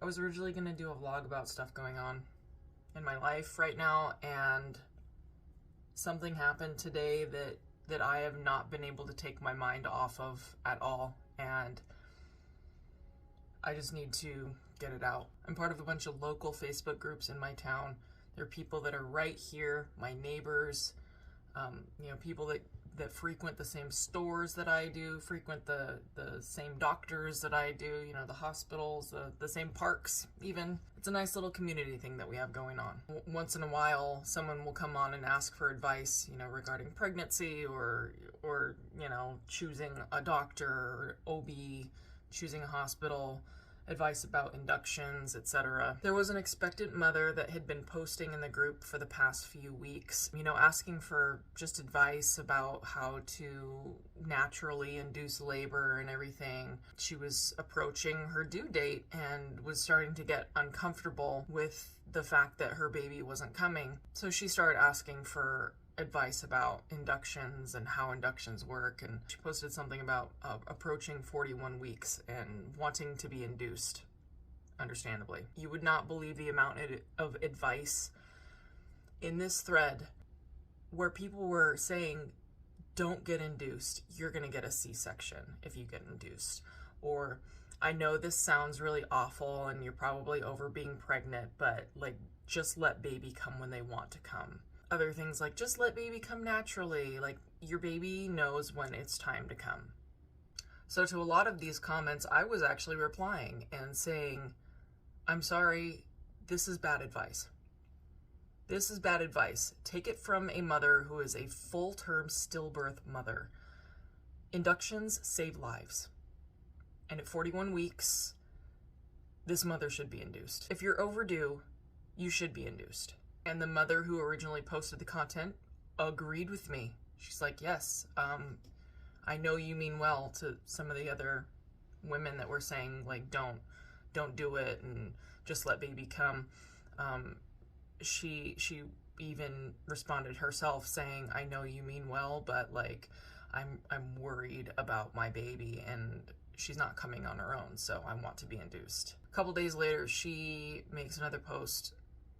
I was originally going to do a vlog about stuff going on in my life right now, and something happened today that I have not been able to take my mind off of at all, and I just need to get it out. I'm part of a bunch of local Facebook groups in my town. There are people that are right here, my neighbors, people that frequent the same stores that I do, frequent the same doctors that I do, the hospitals, the same parks even. It's a nice little community thing that we have going on. Once in a while, someone will come on and ask for advice, regarding pregnancy or choosing a doctor or OB, choosing a hospital, advice about inductions, etc. There was an expectant mother that had been posting in the group for the past few weeks, asking for just advice about how to naturally induce labor and everything. She was approaching her due date and was starting to get uncomfortable with the fact that her baby wasn't coming. So she started asking for advice about inductions and how inductions work, and she posted something about approaching 41 weeks and wanting to be induced, understandably. You would not believe the amount of advice in this thread where people were saying, don't get induced, you're gonna get a C-section if you get induced. Or, I know this sounds really awful and you're probably over being pregnant, but just let baby come when they want to come. Other things like, just let baby come naturally, your baby knows when it's time to come. So to a lot of these comments, I was actually replying and saying, I'm sorry, this is bad advice. This is bad advice. Take it from a mother who is a full-term stillbirth mother. Inductions save lives. And at 41 weeks, this mother should be induced. If you're overdue, you should be induced. And the mother who originally posted the content agreed with me. She's like, yes, I know you mean well, to some of the other women that were saying, don't do it and just let baby come. She even responded herself saying, I know you mean well, but I'm worried about my baby and she's not coming on her own, so I want to be induced. A couple days later, she makes another post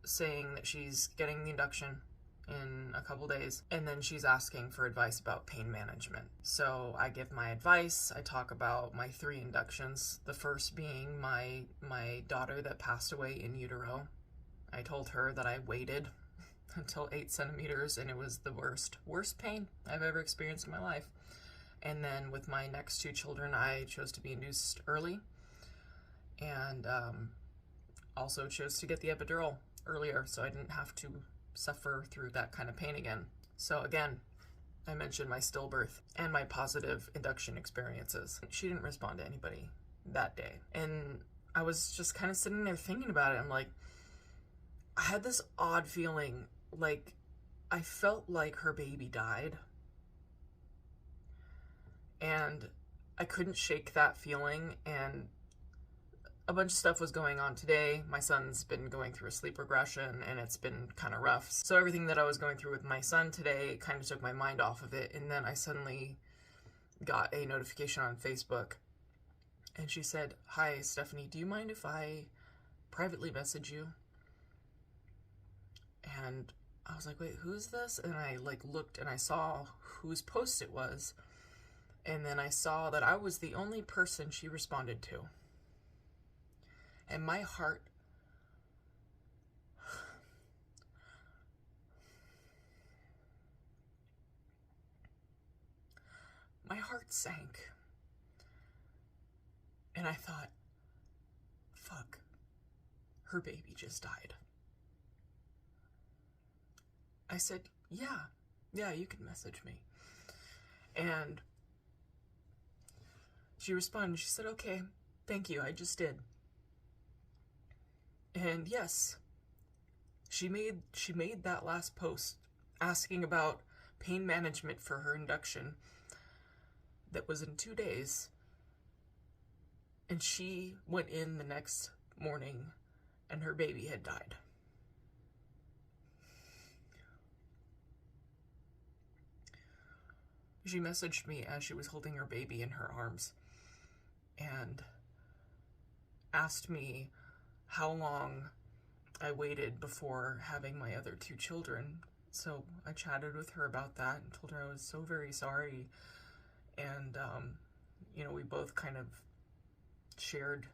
saying that she's getting the induction in a couple days, and then she's asking for advice about pain management. So I give my advice. I talk about my 3 inductions, the first being my daughter that passed away in utero. I told her that I waited until 8 centimeters and it was the worst pain I've ever experienced in my life. And then with my next 2 children, I chose to be induced early, and also chose to get the epidural earlier so I didn't have to suffer through that kind of pain again. So again, I mentioned my stillbirth and my positive induction experiences. She didn't respond to anybody that day. And I was just kind of sitting there thinking about it. I'm like, I had this odd feeling, I felt like her baby died. And I couldn't shake that feeling, and a bunch of stuff was going on today. My son's been going through a sleep regression and it's been kind of rough. So everything that I was going through with my son today kind of took my mind off of it. And then I suddenly got a notification on Facebook and she said, hi, Stefanie, do you mind if I privately message you? And I was like, wait, who's this? And I looked and I saw whose post it was. And then I saw that I was the only person she responded to. And my heart sank. And I thought, fuck, her baby just died. I said, yeah, you can message me. And she responded, she said, okay, thank you, I just did. And yes, she made that last post asking about pain management for her induction that was in 2 days. And she went in the next morning and her baby had died. She messaged me as she was holding her baby in her arms and asked me how long I waited before having my other 2 children. So I chatted with her about that and told her I was so very sorry. And, we both kind of shared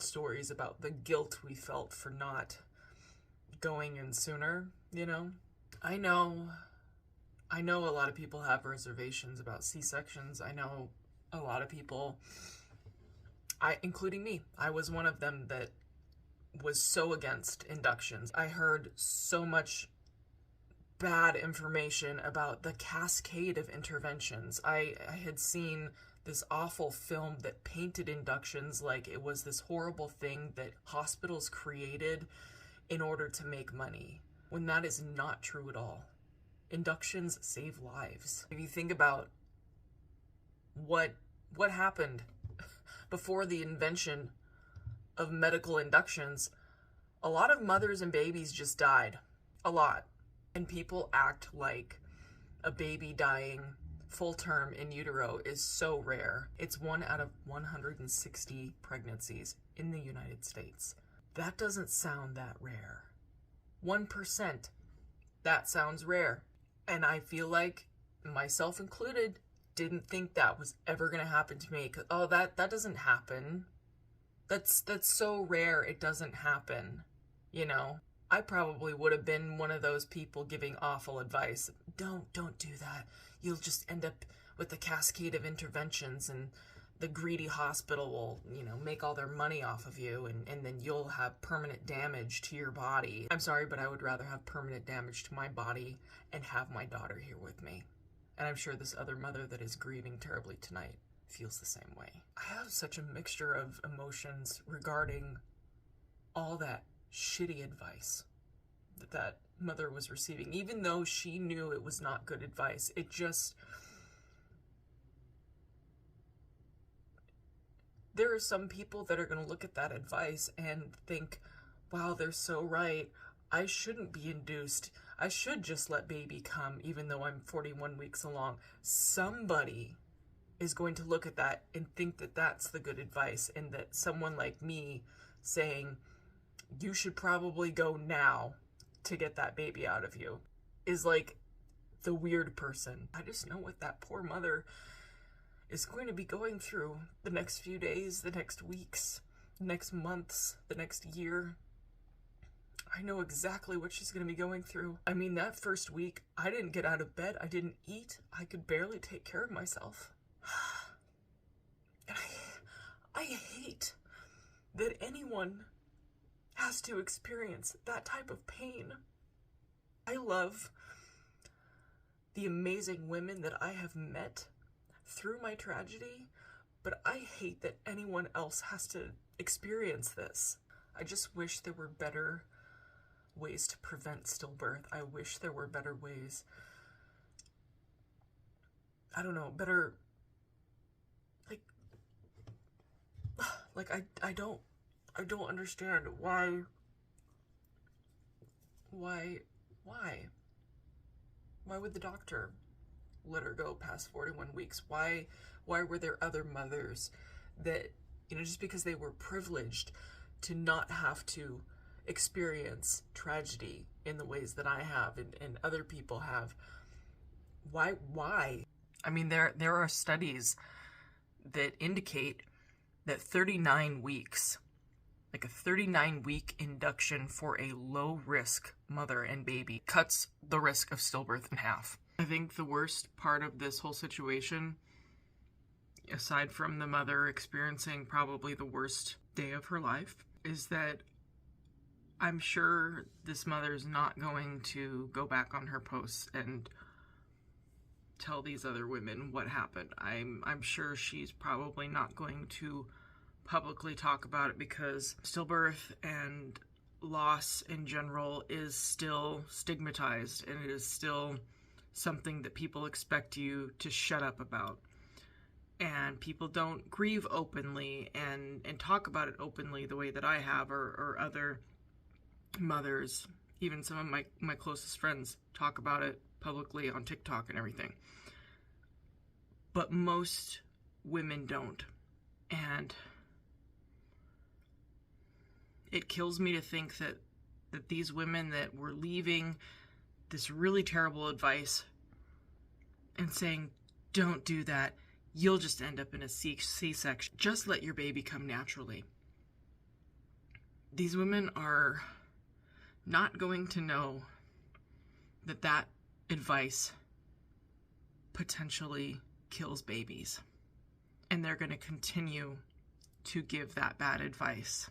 stories about the guilt we felt for not going in sooner, I know a lot of people have reservations about C-sections. I know a lot of people, including me, I was one of them that was so against inductions. I heard so much bad information about the cascade of interventions. I had seen this awful film that painted inductions like it was this horrible thing that hospitals created in order to make money, when that is not true at all. Inductions save lives. If you think about what happened before the invention of medical inductions, a lot of mothers and babies just died. A lot. And people act like a baby dying full term in utero is so rare. It's 1 out of 160 pregnancies in the United States. That doesn't sound that rare. 1%, that sounds rare. And I feel like, myself included, didn't think that was ever going to happen to me. Oh, that doesn't happen. That's so rare it doesn't happen, I probably would have been one of those people giving awful advice. Don't do that. You'll just end up with the cascade of interventions, and the greedy hospital will, make all their money off of you, and then you'll have permanent damage to your body. I'm sorry, but I would rather have permanent damage to my body and have my daughter here with me. And I'm sure this other mother that is grieving terribly tonight feels the same way. I have such a mixture of emotions regarding all that shitty advice that mother was receiving, even though she knew it was not good advice. There are some people that are going to look at that advice and think, wow, they're so right. I shouldn't be induced. I should just let baby come, even though I'm 41 weeks along. Somebody is going to look at that and think that that's the good advice, and that someone like me saying, you should probably go now to get that baby out of you, is like the weird person. I just know what that poor mother is going to be going through the next few days, the next weeks, the next months, the next year. I know exactly what she's going to be going through. I mean, that first week, I didn't get out of bed. I didn't eat. I could barely take care of myself. And I hate that anyone has to experience that type of pain. I love the amazing women that I have met through my tragedy, but I hate that anyone else has to experience this. I just wish there were better ways to prevent stillbirth. I wish there were better ways. I don't know, better, I don't understand why would the doctor let her go past 41 weeks? Why were there other mothers that, just because they were privileged to not have to experience tragedy in the ways that I have and other people have? Why? I mean, there are studies that indicate that 39 weeks, like a 39-week induction for a low-risk mother and baby, cuts the risk of stillbirth in half. I think the worst part of this whole situation, aside from the mother experiencing probably the worst day of her life, is that I'm sure this mother's not going to go back on her posts and tell these other women what happened. I'm sure she's probably not going to publicly talk about it, because stillbirth and loss in general is still stigmatized, and it is still something that people expect you to shut up about. And people don't grieve openly and talk about it openly the way that I have, or other mothers, even some of my closest friends talk about it publicly on TikTok and everything. But most women don't. And It kills me to think that these women that were leaving this really terrible advice and saying, don't do that, you'll just end up in a C-section. Just let your baby come naturally. These women are not going to know that advice potentially kills babies. And they're going to continue to give that bad advice.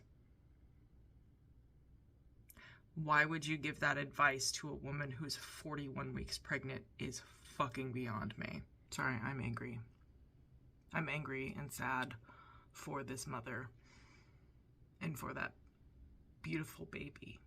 Why would you give that advice to a woman who's 41 weeks pregnant is fucking beyond me. Sorry, I'm angry. I'm angry and sad for this mother and for that beautiful baby.